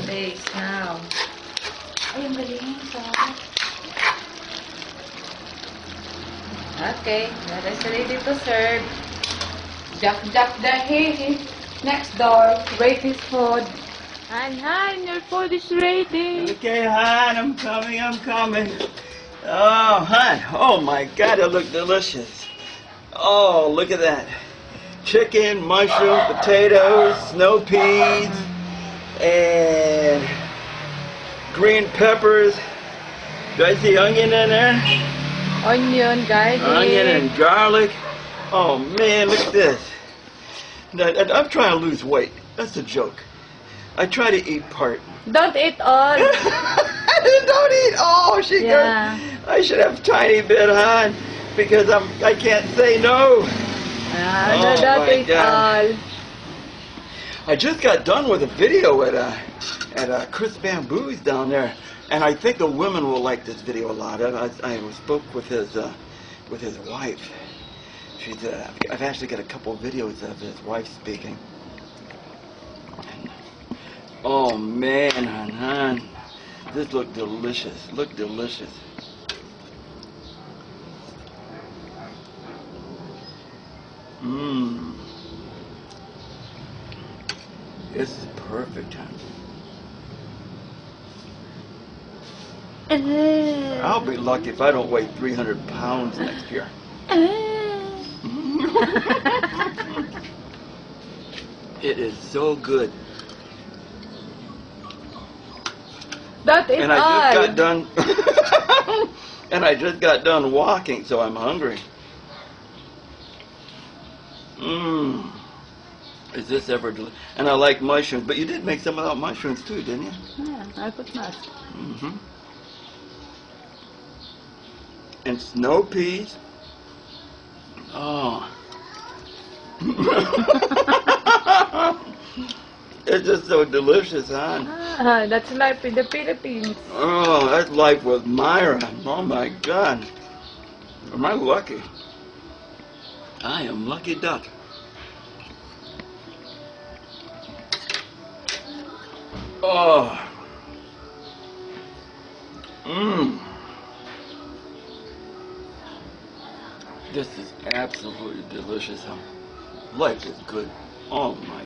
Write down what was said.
days now. Ay, ang galing. Okay, that is ready to serve. Jack the hey. Next door. Wait his food. Han, your food is ready. Okay, hon, I'm coming. Oh, hon. Oh, my God, it looked delicious. Oh, look at that. Chicken, mushroom, potatoes, snow peas, and green peppers. Do I see onion in there? Onion, garlic. Onion and garlic. Oh, man, look at this. Now, I'm trying to lose weight. That's a joke. I try to eat part. Don't eat all. Don't eat all. Yeah. I should have a tiny bit, hon, because I can't say no. Don't eat all. I just got done with a video at Chris Bamboo's down there, and I think the women will like this video a lot. I spoke with his wife. She's I've actually got a couple of videos of his wife speaking. And, oh man, hon, this looked delicious. Looked delicious. Mmm. This is perfect, hon. I'll be lucky if I don't weigh 300 pounds next year. It is so good. Don't eat And all. I just got done. And I just got done walking, so I'm hungry. Mmm. Is this ever delicious? And I like mushrooms, but you did make some without mushrooms too, didn't you? Yeah, I put nuts. Mm-hmm. And snow peas. Oh. It's just so delicious, huh? That's life in the Philippines. Oh, that's life with Myra. Oh my God. Am I lucky? I am lucky duck. Oh. Mmm. This is absolutely delicious. Life is good. Oh my